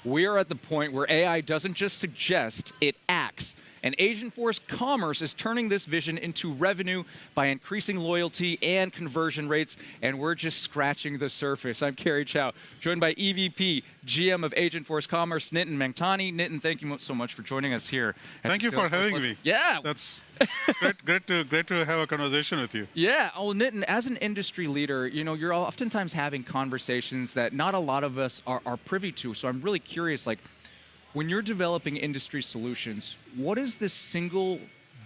we are at the point where AI doesn't just suggest, it acts. And Agentforce Commerce is turning this vision into revenue by increasing loyalty and conversion rates, and we're just scratching the surface. I'm Kerry Chow, joined by EVP, GM of Agentforce Commerce, Nitin Mengtani. Nitin, thank you so much for joining us here. Thank you for having me. Yeah. That's great to have a conversation with you. Yeah. Oh, Nitin, as an industry leader, you're oftentimes having conversations that not a lot of us are privy to. So I'm really curious, when you're developing industry solutions, what is the single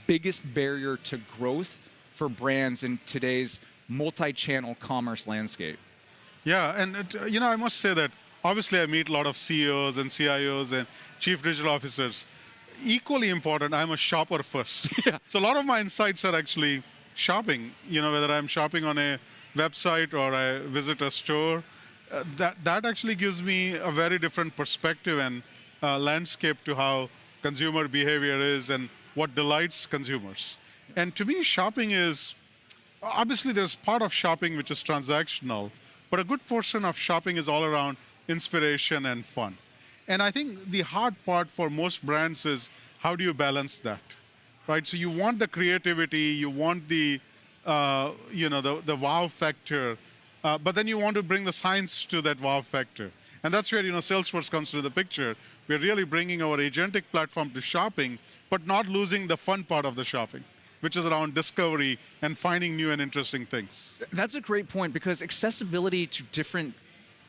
biggest barrier to growth for brands in today's multi-channel commerce landscape? Yeah, and I must say that obviously I meet a lot of CEOs and CIOs and chief digital officers. Equally important, I'm a shopper first. Yeah. So a lot of my insights are actually shopping. Whether I'm shopping on a website or I visit a store, that actually gives me a very different perspective and landscape to how consumer behavior is and what delights consumers. And to me, shopping is, obviously there's part of shopping which is transactional, but a good portion of shopping is all around inspiration and fun. And I think the hard part for most brands is how do you balance that, right? So you want the creativity, you want the wow factor, but then you want to bring the science to that wow factor. And that's where Salesforce comes into the picture. We're really bringing our agentic platform to shopping, but not losing the fun part of the shopping, which is around discovery and finding new and interesting things. That's a great point, because accessibility to different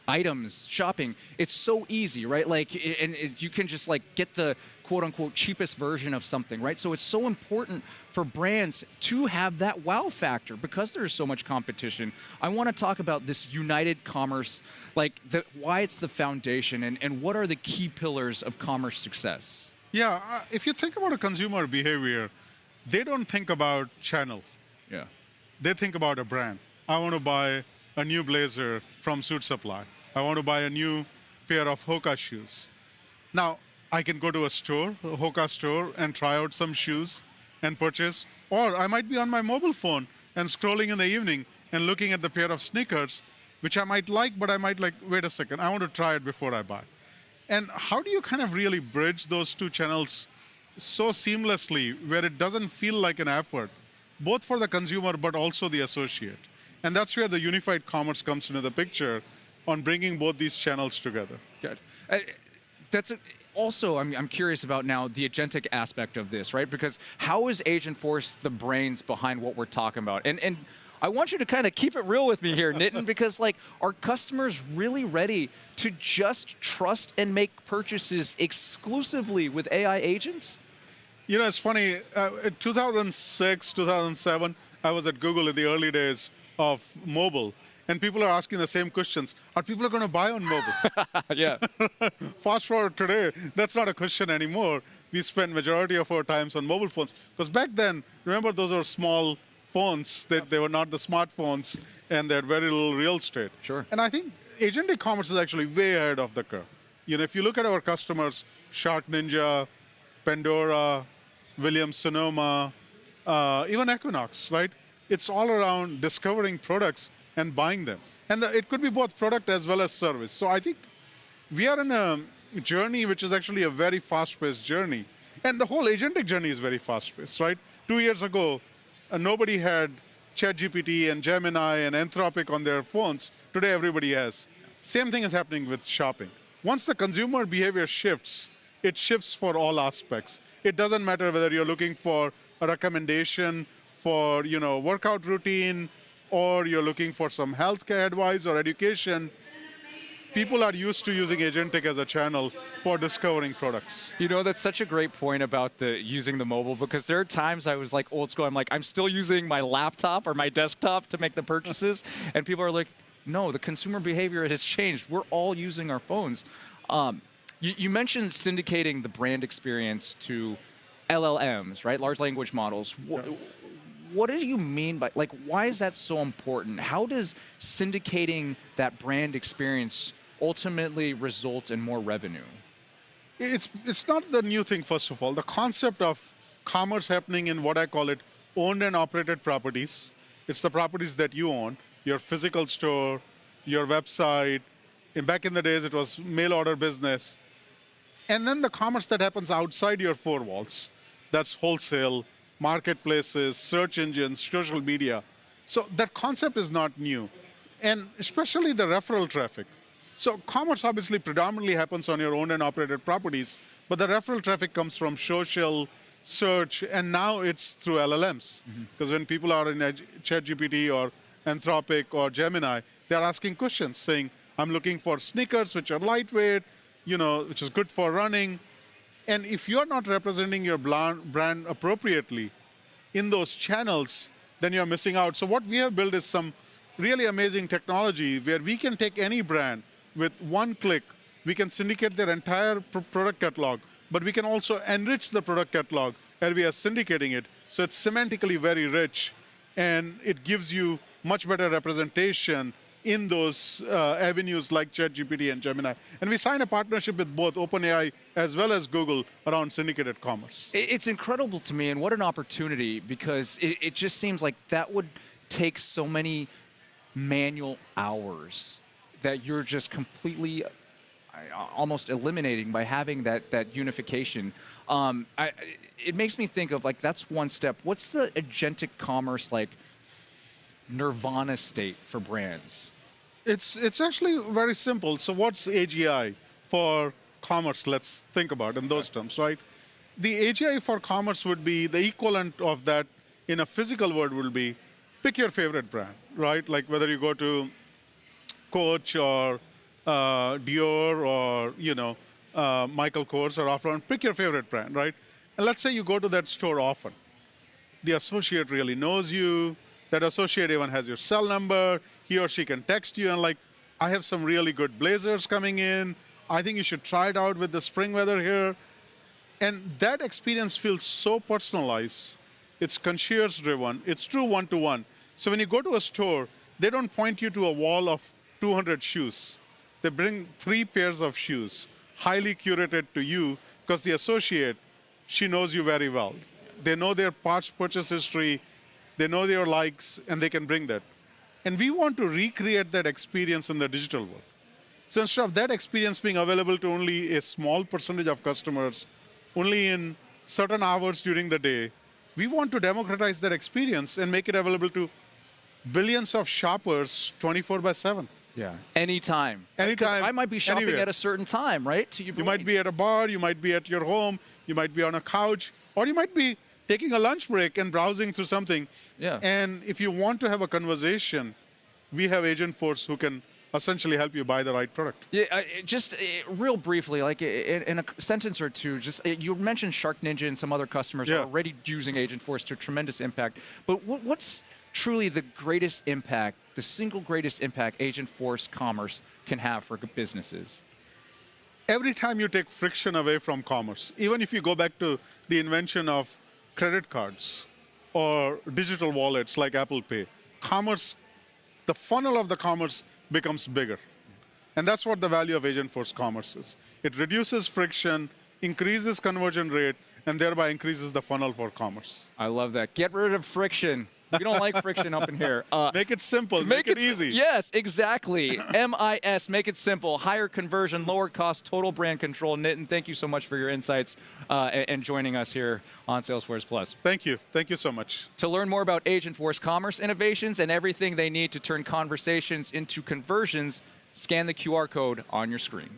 items, shopping, it's so easy, right? You can just get the quote unquote cheapest version of something, right? So it's so important for brands to have that wow factor because there's so much competition. I want to talk about this united commerce, why it's the foundation and what are the key pillars of commerce success? Yeah, if you think about a consumer behavior, they don't think about channel. Yeah. They think about a brand. I want to buy a new blazer from Suit Supply. I want to buy a new pair of Hoka shoes. Now, I can go to a store, a Hoka store, and try out some shoes and purchase. Or I might be on my mobile phone and scrolling in the evening and looking at the pair of sneakers, which I might like, but I might wait a second, I want to try it before I buy. And how do you kind of really bridge those two channels so seamlessly where it doesn't feel like an effort, both for the consumer but also the associate? And that's where the unified commerce comes into the picture on bringing both these channels together. Good. Also, I'm curious about now the agentic aspect of this, right? Because how is Agentforce the brains behind what we're talking about? And I want you to kind of keep it real with me here, Nitin, because are customers really ready to just trust and make purchases exclusively with AI agents? It's funny, in 2006, 2007, I was at Google in the early days of mobile. And people are asking the same questions. Are people going to buy on mobile? Yeah. Fast forward today, that's not a question anymore. We spend majority of our times on mobile phones. Because back then, remember those were small phones, they were not the smartphones, and they had very little real estate. Sure. And I think agentic commerce is actually way ahead of the curve. If you look at our customers, Shark Ninja, Pandora, Williams-Sonoma, even Equinox, right? It's all around discovering products and buying them. And it could be both product as well as service. So I think we are in a journey which is actually a very fast-paced journey. And the whole agentic journey is very fast-paced, right? 2 years ago, nobody had ChatGPT and Gemini and Anthropic on their phones. Today, everybody has. Same thing is happening with shopping. Once the consumer behavior shifts, it shifts for all aspects. It doesn't matter whether you're looking for a recommendation for workout routine, or you're looking for some healthcare advice or education. People are used to using Agentic as a channel for discovering products. That's such a great point about using the mobile, because there are times I was old school. I'm still using my laptop or my desktop to make the purchases, and people are like, no, the consumer behavior has changed. We're all using our phones. You mentioned syndicating the brand experience to LLMs, right? Large language models. Yeah. What do you mean by, why is that so important? How does syndicating that brand experience ultimately result in more revenue? It's not the new thing, first of all. The concept of commerce happening in what I call it owned and operated properties. It's the properties that you own, your physical store, your website. Back in the days, it was mail order business. And then the commerce that happens outside your four walls, that's wholesale, marketplaces, search engines, social media. So that concept is not new. And especially the referral traffic. So commerce obviously predominantly happens on your owned and operated properties, but the referral traffic comes from social, search, and now it's through LLMs. Because when people are in ChatGPT or Anthropic or Gemini, they're asking questions saying, I'm looking for sneakers which are lightweight, which is good for running. And if you're not representing your brand appropriately in those channels, then you're missing out. So what we have built is some really amazing technology where we can take any brand with one click, we can syndicate their entire product catalog, but we can also enrich the product catalog and we are syndicating it. So it's semantically very rich and it gives you much better representation in those avenues like ChatGPT and Gemini. And we signed a partnership with both OpenAI as well as Google around syndicated commerce. It's incredible to me, and what an opportunity, because it just seems like that would take so many manual hours that you're just completely almost eliminating by having that unification. It makes me think of, like, that's one step. What's the agentic commerce, like, nirvana state for brands? It's actually very simple. So what's AGI for commerce? Let's think about in those terms, right? The AGI for commerce would be the equivalent of that in a physical world will be pick your favorite brand, right? Like whether you go to Coach or Dior or Michael Kors or Offline, pick your favorite brand, right? And let's say you go to that store often. The associate really knows you. That associate even has your cell number. He or she can text you and like, I have some really good blazers coming in. I think you should try it out with the spring weather here. And that experience feels so personalized. It's concierge driven. It's true one-to-one. So when you go to a store, they don't point you to a wall of 200 shoes. They bring 3 pairs of shoes, highly curated to you, because the associate, she knows you very well. They know their past purchase history, they know their likes, and they can bring that. And we want to recreate that experience in the digital world. So instead of that experience being available to only a small percentage of customers, only in certain hours during the day, we want to democratize that experience and make it available to billions of shoppers 24/7. Yeah. Anytime. Anytime. I might be shopping anywhere. at a certain time, right? To You might be at a bar, you might be at your home, you might be on a couch, or you might be taking a lunch break and browsing through something. Yeah. And if you want to have a conversation, we have Agentforce who can essentially help you buy the right product. Yeah, just real briefly, like in a sentence or two, just you mentioned Shark Ninja and some other customers are already using Agentforce to tremendous impact. But what's truly the greatest impact, the single greatest impact Agentforce commerce can have for businesses? Every time you take friction away from commerce, even if you go back to the invention of credit cards or digital wallets like Apple Pay, commerce, the funnel of the commerce becomes bigger. And that's what the value of Agentforce commerce is. It reduces friction, increases conversion rate, and thereby increases the funnel for commerce. I love that. Get rid of friction. We don't like friction up in here. Make it simple, make it easy. Yes, exactly. MIS, make it simple. Higher conversion, lower cost, total brand control. Nitin, thank you so much for your insights and joining us here on Salesforce Plus. Thank you. Thank you so much. To learn more about Agentforce commerce innovations and everything they need to turn conversations into conversions, scan the QR code on your screen.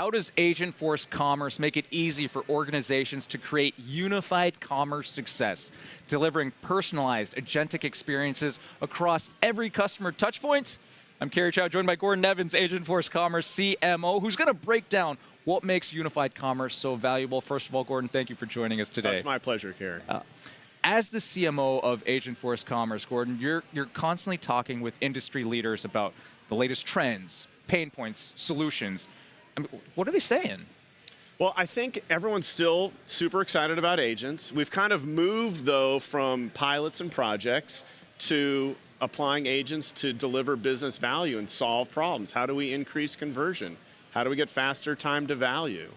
how does Agentforce Commerce make it easy for organizations to create unified commerce success, delivering personalized agentic experiences across every customer touchpoint? I'm Kerry Chow, joined by Gordon Evans, Agentforce Commerce CMO, who's going to break down what makes unified commerce so valuable. First of all, Gordon, thank you for joining us today. It's my pleasure, Kerry. As the CMO of Agentforce Commerce, Gordon, you're constantly talking with industry leaders about the latest trends, pain points, solutions. I mean, what are they saying? Well, I think everyone's still super excited about agents. We've kind of moved, though, from pilots and projects to applying agents to deliver business value and solve problems. How do we increase conversion? How do we get faster time to value?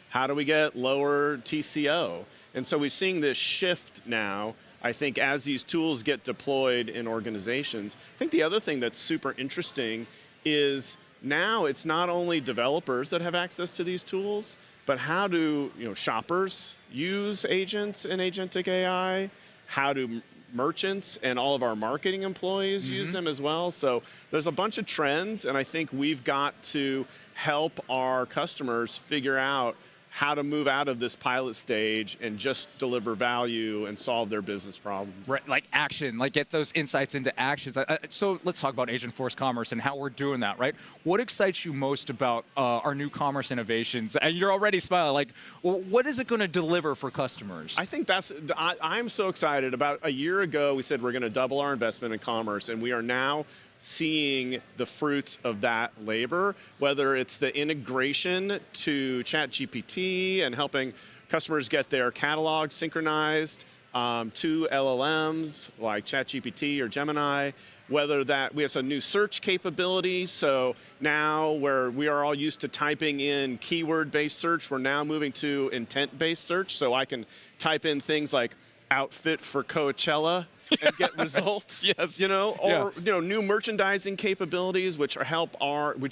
How do we get lower TCO? And so we're seeing this shift now, I think, as these tools get deployed in organizations. I think the other thing that's super interesting is now it's not only developers that have access to these tools, but how do shoppers use agents and agentic AI? How do merchants and all of our marketing employees use them as well? So there's a bunch of trends, and I think we've got to help our customers figure out how to move out of this pilot stage and just deliver value and solve their business problems. Right, like action, like get those insights into actions. So let's talk about Agentforce Commerce and how we're doing that, right? What excites you most about our new commerce innovations? And you're already smiling, like, well, what is it going to deliver for customers? I think I'm so excited. About a year ago, we said we're going to double our investment in commerce, and we are now seeing the fruits of that labor, whether it's the integration to ChatGPT and helping customers get their catalog synchronized to LLMs like ChatGPT or Gemini, whether that we have some new search capability. So now where we are all used to typing in keyword-based search, we're now moving to intent-based search. So I can type in things like outfit for Coachella and get results. Yes. New merchandising capabilities which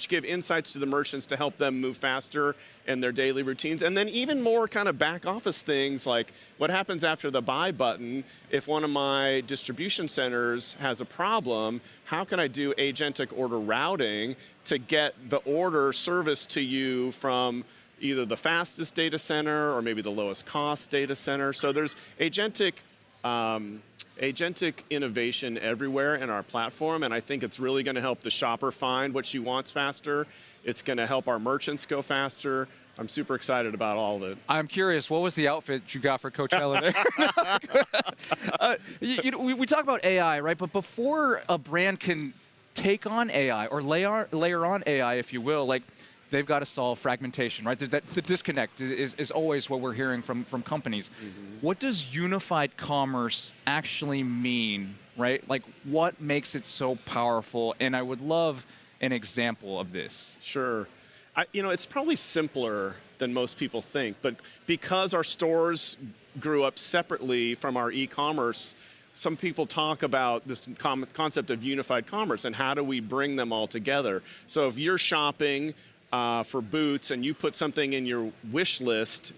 give insights to the merchants to help them move faster in their daily routines. And then even more kind of back office things like what happens after the buy button. If one of my distribution centers has a problem, how can I do agentic order routing to get the order service to you from either the fastest data center or maybe the lowest cost data center? So there's agentic innovation everywhere in our platform, and I think it's really going to help the shopper find what she wants faster. It's going to help our merchants go faster. I'm super excited about all of it. I'm curious, what was the outfit you got for Coachella there? We talk about AI, right? But before a brand can take on AI or layer on AI, if you will, like, they've got to solve fragmentation, right? The disconnect is always what we're hearing from companies. What does unified commerce actually mean, right? Like, what makes it so powerful? And I would love an example of this. Sure. It's probably simpler than most people think, but because our stores grew up separately from our e-commerce, some people talk about this concept of unified commerce and how do we bring them all together. So if you're shopping for boots and you put something in your wish list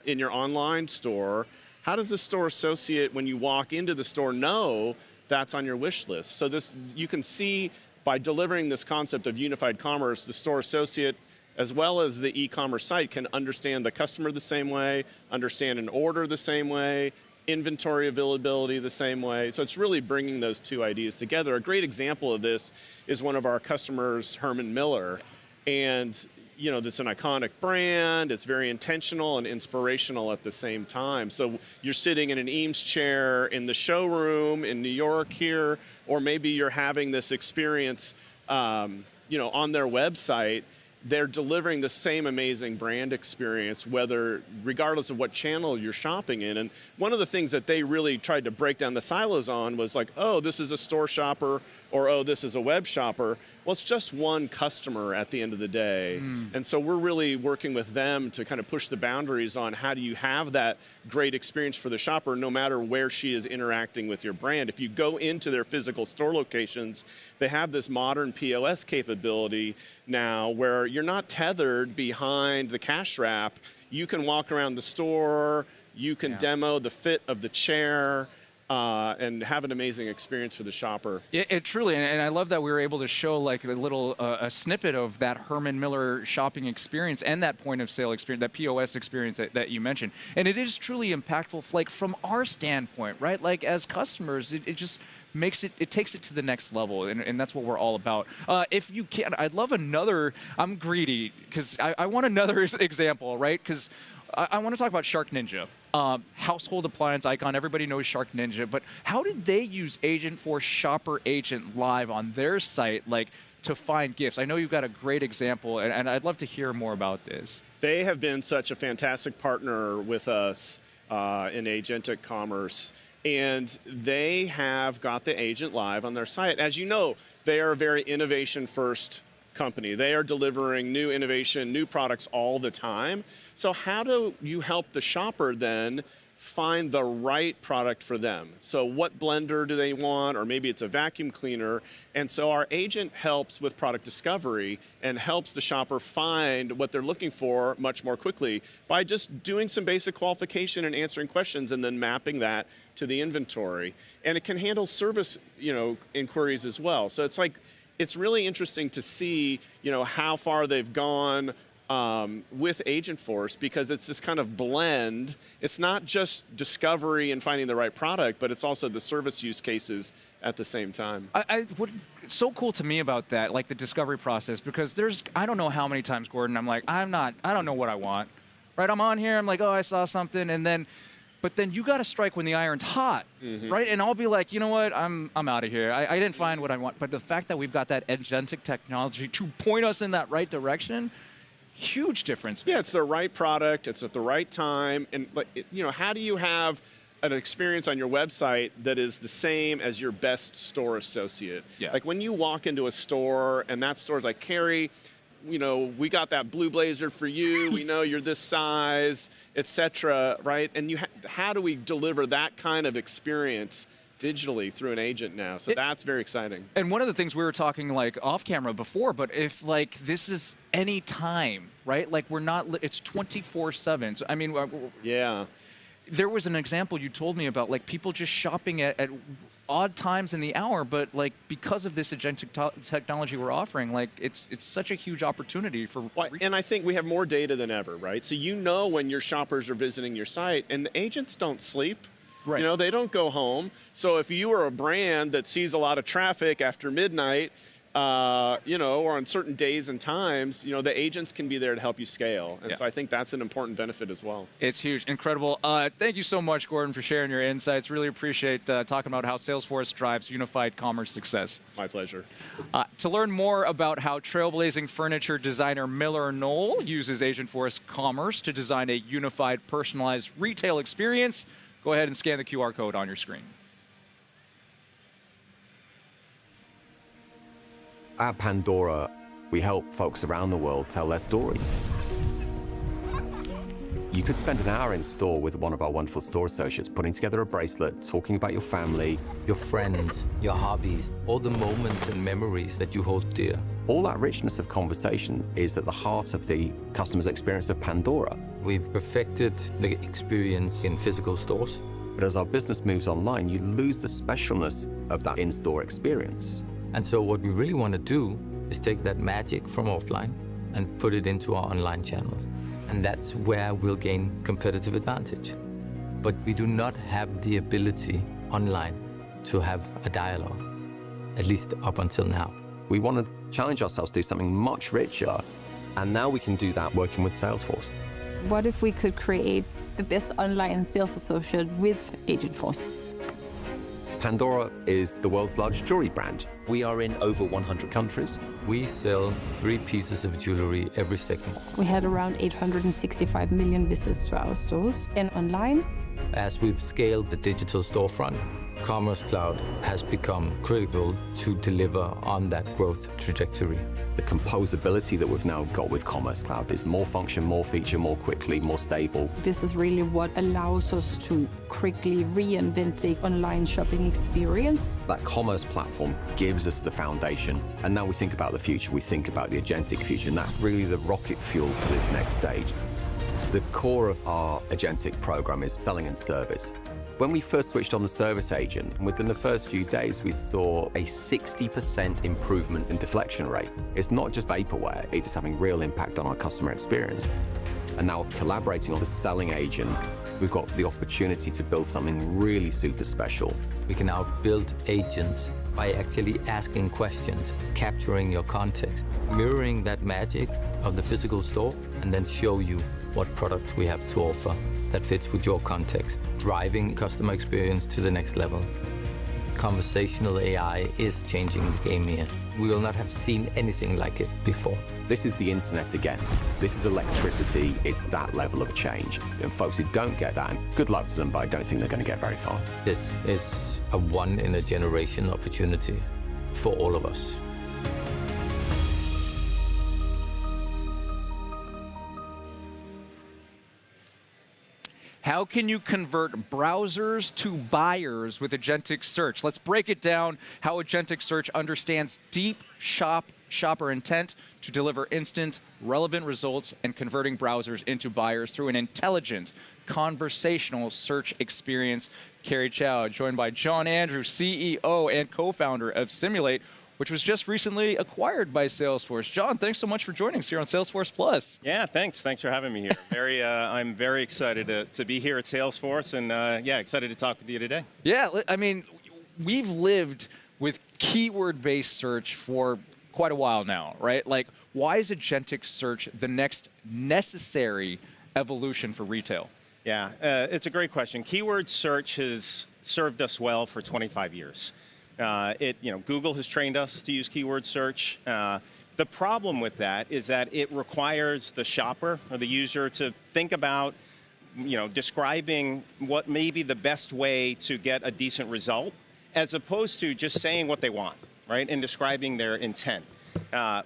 in your online store, how does the store associate when you walk into the store know that's on your wish list? So you can see by delivering this concept of unified commerce, the store associate as well as the e-commerce site can understand the customer the same way, understand an order the same way, inventory availability the same way. So it's really bringing those two ideas together. A great example of this is one of our customers, Herman Miller. And that's an iconic brand. It's very intentional and inspirational at the same time. So you're sitting in an Eames chair in the showroom in New York here, or maybe you're having this experience, on their website. They're delivering the same amazing brand experience, regardless of what channel you're shopping in. And one of the things that they really tried to break down the silos on was like, oh, this is a store shopper, or oh, this is a web shopper. Well, it's just one customer at the end of the day. And so we're really working with them to kind of push the boundaries on how do you have that great experience for the shopper no matter where she is interacting with your brand. If you go into their physical store locations, they have this modern POS capability now where you're not tethered behind the cash wrap. You can walk around the store, you can demo the fit of the chair, and have an amazing experience for the shopper. It truly, and I love that we were able to show like a little a snippet of that Herman Miller shopping experience and that point of sale experience, that POS experience that you mentioned. And it is truly impactful, like from our standpoint, right? Like as customers, it just makes it takes it to the next level, and that's what we're all about. If you can, I'd love another. I'm greedy because I want another example, right? Because I want to talk about Shark Ninja. Household appliance icon, everybody knows Shark Ninja, but how did they use Agentforce Shopper Agent live on their site, like to find gifts? I know you've got a great example, and I'd love to hear more about this. They have been such a fantastic partner with us in agentic commerce, and they have got the agent live on their site. As you know, they are a very innovation-first company. They are delivering new innovation, new products all the time. So how do you help the shopper then find the right product for them? So what blender do they want? Or maybe it's a vacuum cleaner. And so our agent helps with product discovery and helps the shopper find what they're looking for much more quickly by just doing some basic qualification and answering questions and then mapping that to the inventory. And it can handle service, inquiries as well. So it's really interesting to see, how far they've gone with Agentforce, because it's this kind of blend. It's not just discovery and finding the right product, but it's also the service use cases at the same time. It's so cool to me about that, like the discovery process, because I don't know how many times, Gordon, I'm like, I don't know what I want, right? I'm on here, I'm like, oh, I saw something, but then you got to strike when the iron's hot, right? And I'll be like, you know what? I'm out of here. I didn't find what I want. But the fact that we've got that agentic technology to point us in that right direction, huge difference. Yeah, it's the right product. It's at the right time. And how do you have an experience on your website that is the same as your best store associate? Yeah. Like when you walk into a store and that store's like, Carrie, we got that blue blazer for you. We know you're this size, etc. Right? And how do we deliver that kind of experience digitally through an agent now? So that's very exciting. And one of the things we were talking like off camera before, but if like this is any time, right? Like it's 24/7. So, I mean, yeah. There was an example you told me about, like people just shopping at odd times in the hour, but like because of this agentic technology we're offering, like it's such a huge opportunity for. And I think we have more data than ever, right? So when your shoppers are visiting your site, and the agents don't sleep. Right. They don't go home. So if you are a brand that sees a lot of traffic after midnight, or on certain days and times, the agents can be there to help you scale. And so I think that's an important benefit as well. It's huge, incredible. Thank you so much, Gordon, for sharing your insights. Really appreciate talking about how Salesforce drives unified commerce success. My pleasure. To learn more about how trailblazing furniture designer Miller Knoll uses Agentforce Commerce to design a unified, personalized retail experience, go ahead and scan the QR code on your screen. At Pandora, we help folks around the world tell their story. You could spend an hour in store with one of our wonderful store associates, putting together a bracelet, talking about your family, your friends, your hobbies, all the moments and memories that you hold dear. All that richness of conversation is at the heart of the customer's experience of Pandora. We've perfected the experience in physical stores. But as our business moves online, you lose the specialness of that in-store experience. And so what we really want to do is take that magic from offline and put it into our online channels. And that's where we'll gain competitive advantage. But we do not have the ability online to have a dialogue, at least up until now. We want to challenge ourselves to do something much richer, and now we can do that working with Salesforce. What if we could create the best online sales associate with Agentforce? Pandora is the world's largest jewelry brand. We are in over 100 countries. We sell 3 pieces of jewelry every second. We had around 865 million visits to our stores and online. As we've scaled the digital storefront, Commerce Cloud has become critical to deliver on that growth trajectory. The composability that we've now got with Commerce Cloud is more function, more feature, more quickly, more stable. This is really what allows us to quickly reinvent the online shopping experience. That commerce platform gives us the foundation. And now we think about the future, we think about the agentic future, and that's really the rocket fuel for this next stage. The core of our agentic program is selling and service. When we first switched on the service agent, within the first few days, we saw a 60% improvement in deflection rate. It's not just vaporware, it's having real impact on our customer experience. And now collaborating on the selling agent, we've got the opportunity to build something really super special. We can now build agents by actually asking questions, capturing your context, mirroring that magic of the physical store, and then show you what products we have to offer that fits with your context, driving customer experience to the next level. Conversational AI is changing the game here. We will not have seen anything like it before. This is the internet again. This is electricity. It's that level of change. And folks who don't get that, good luck to them, but I don't think they're going to get very far. This is a one-in-a-generation opportunity for all of us. How can you convert browsers to buyers with Agentic Search? Let's break it down how Agentic Search understands deep shopper intent to deliver instant, relevant results and converting browsers into buyers through an intelligent, conversational search experience. Carrie Chow, joined by John Andrews, CEO and co-founder of Simulate, which was just recently acquired by Salesforce. John, thanks so much for joining us here on Salesforce Plus. Yeah, thanks. Thanks for having me here. I'm very excited to be here at Salesforce, and yeah, excited to talk with you today. Yeah, I mean, we've lived with keyword-based search for quite a while now, right? Like, why is Agentic Search the next necessary evolution for retail? Yeah, it's a great question. Keyword search has served us well for 25 years. Google has trained us to use keyword search. The problem with that is that it requires the shopper or the user to think about, describing what may be the best way to get a decent result, as opposed to just saying what they want, right, and describing their intent.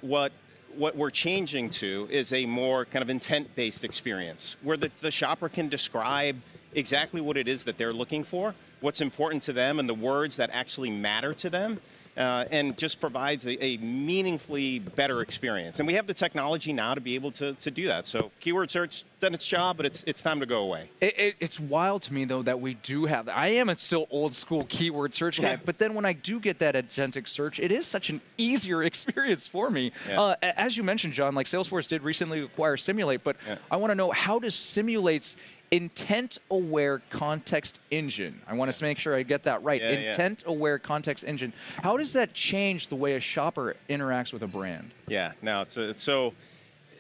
What we're changing to is a more kind of intent-based experience, where the shopper can describe exactly what it is that they're looking for, what's important to them, and the words that actually matter to them, and just provides a meaningfully better experience. And we have the technology now to be able to do that. So keyword search done its job, but it's time to go away. It's wild to me, though, that we do have that. I am a still old school keyword search guy, but then when I do get that Agentic Search, it is such an easier experience for me. Yeah. As you mentioned, John, like Salesforce did recently acquire Simulate, but I want to know, how does Simulate's intent-aware context engine, I want to make sure I get that right, intent-aware context engine, how does that change the way a shopper interacts with a brand? Yeah, no, so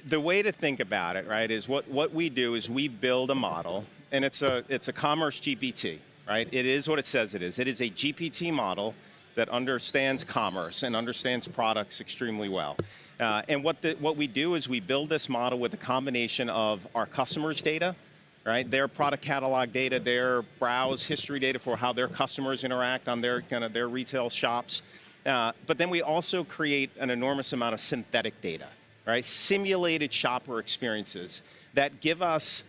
the way to think about it, right, is what we do is we build a model, and it's a commerce GPT, right? It is what it says it is. It is a GPT model that understands commerce and understands products extremely well. And what we do is we build this model with a combination of our customers' data, right? Their product catalog data, their browse history data for how their customers interact on their retail shops. But then we also create an enormous amount of synthetic data, right? Simulated shopper experiences that give us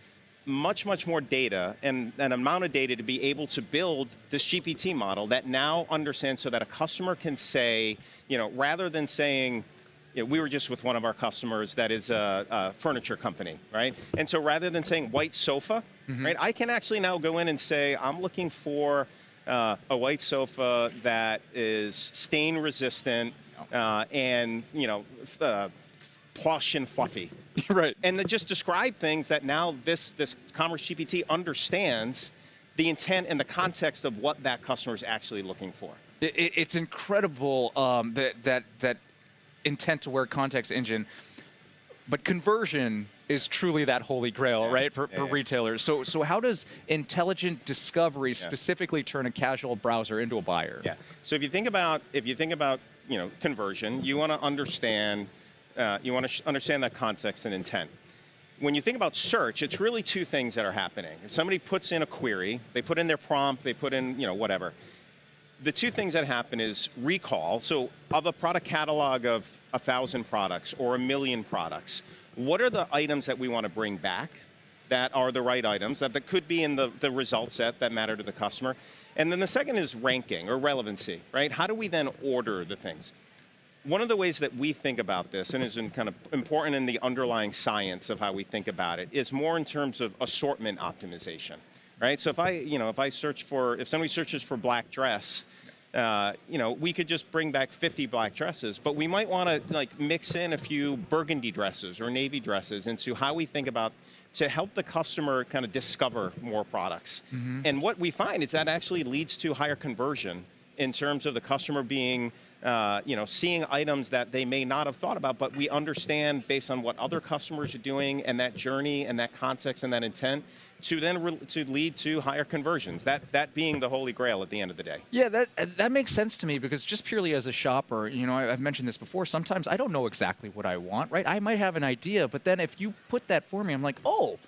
much, much more data and an amount of data to be able to build this GPT model that now understands, so that a customer can say, rather than saying, we were just with one of our customers that is a furniture company, right? And so rather than saying white sofa, right, I can actually now go in and say, I'm looking for a white sofa that is stain resistant and plush and fluffy. Right. And then just describe things that now this Commerce GPT understands the intent and the context of what that customer is actually looking for. It's incredible that intent-aware context engine, but conversion is truly that holy grail, right, for retailers. So how does intelligent discovery specifically turn a casual browser into a buyer? Yeah. So if you think about conversion, you want to understand that context and intent. When you think about search, it's really two things that are happening. If somebody puts in a query, they put in their prompt, they put in whatever. The two things that happen is recall. So of a product catalog of 1,000 products or 1,000,000 products, what are the items that we want to bring back that are the right items, that could be in the result set that matter to the customer? And then the second is ranking or relevancy, right? How do we then order the things? One of the ways that we think about this, and is kind of important in the underlying science of how we think about it, is more in terms of assortment optimization. right? So if somebody searches for black dress, we could just bring back 50 black dresses, but we might want to like mix in a few burgundy dresses or navy dresses into how we think about to help the customer kind of discover more products. And what we find is that actually leads to higher conversion in terms of the customer being, seeing items that they may not have thought about, but we understand based on what other customers are doing and that journey and that context and that intent to then to lead to higher conversions. That being the holy grail at the end of the day. Yeah, that makes sense to me because just purely as a shopper, I've mentioned this before, sometimes I don't know exactly what I want, right? I might have an idea, but then if you put that for me, I'm like, oh,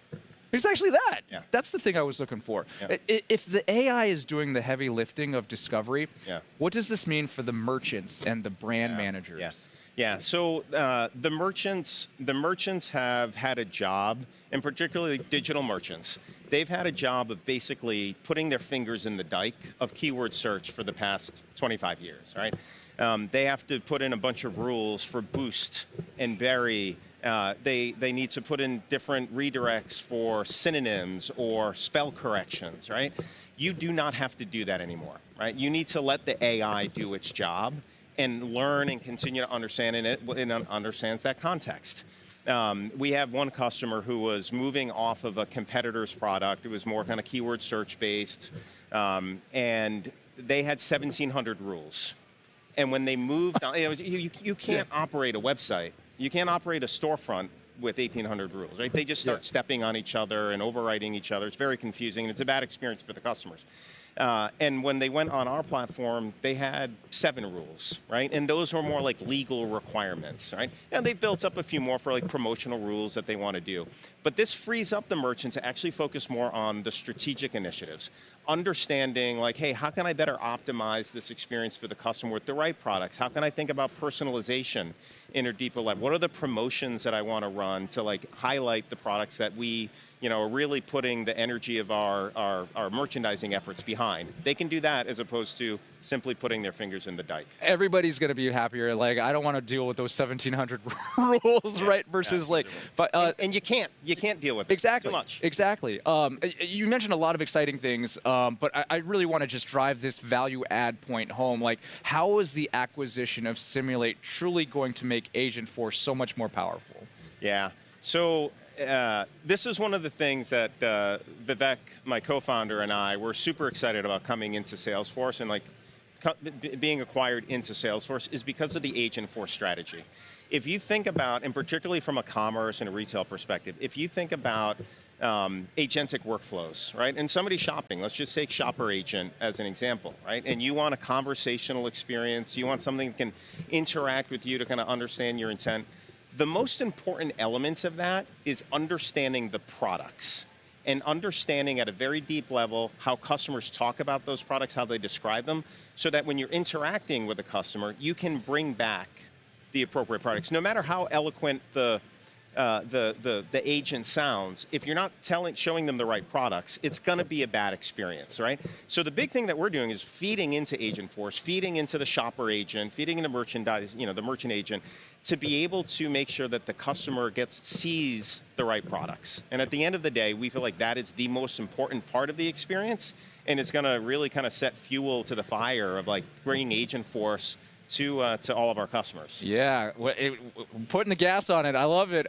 it's actually that. Yeah. That's the thing I was looking for. Yeah. If the AI is doing the heavy lifting of discovery, Yeah. what does this mean for the merchants and the brand managers? Yeah. Yeah, so the merchants have had a job, and particularly digital merchants, they've had a job of basically putting their fingers in the dike of keyword search for the past 25 years, right? They have to put in a bunch of rules for boost and bury. They need to put in different redirects for synonyms or spell corrections, right? You do not have to do that anymore, right? You need to let the AI do its job and learn and continue to understand it and understands that context. We have one customer who was moving off of a competitor's product. It was more kind of keyword search based, and they had 1,700 rules. And when they moved on, you can't operate a website. You can't operate a storefront with 1,800 rules, right? They just start stepping on each other and overwriting each other. It's very confusing, and it's a bad experience for the customers. And when they went on our platform, they had 7 rules, right? And those were more like legal requirements, right? And they built up a few more for like promotional rules that they want to do. But this frees up the merchant to actually focus more on the strategic initiatives, understanding like, hey, how can I better optimize this experience for the customer with the right products? How can I think about personalization in a deeper level? What are the promotions that I want to run to like highlight the products that we are really putting the energy of our merchandising efforts behind? They can do that as opposed to simply putting their fingers in the dike. Everybody's going to be happier. Like, I don't want to deal with those 1,700 rules, right? Versus like, and you can't deal with it. Exactly. Too much. Exactly. You mentioned a lot of exciting things, but I really want to just drive this value add point home. Like, how is the acquisition of Simulate truly going to make Agentforce so much more powerful? Yeah. So this is one of the things that Vivek, my co-founder, and I were super excited about coming into Salesforce and like being acquired into Salesforce is because of the Agentforce strategy. If you think about, and particularly from a commerce and a retail perspective, if you think about agentic workflows, right? And somebody shopping, let's just take Shopper Agent as an example, right? And you want a conversational experience, you want something that can interact with you to kind of understand your intent. The most important elements of that is understanding the products and understanding at a very deep level how customers talk about those products, how they describe them, so that when you're interacting with a customer, you can bring back the appropriate products. No matter how eloquent the agent sounds, if you're not showing them the right products, it's going to be a bad experience, right? So the big thing that we're doing is feeding into Agentforce, feeding into the Shopper Agent, feeding into merchandise, the merchant agent, to be able to make sure that the customer sees the right products. And at the end of the day, we feel like that is the most important part of the experience, and it's going to really kind of set fuel to the fire of like bringing Agentforce to all of our customers. Yeah, putting the gas on it. I love it.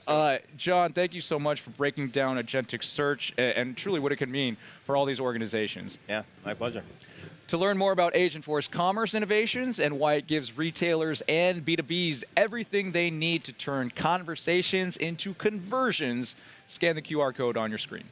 John, thank you so much for breaking down agentic search and truly what it can mean for all these organizations. Yeah, my pleasure. To learn more about Agentforce commerce innovations and why it gives retailers and B2Bs everything they need to turn conversations into conversions, scan the QR code on your screen.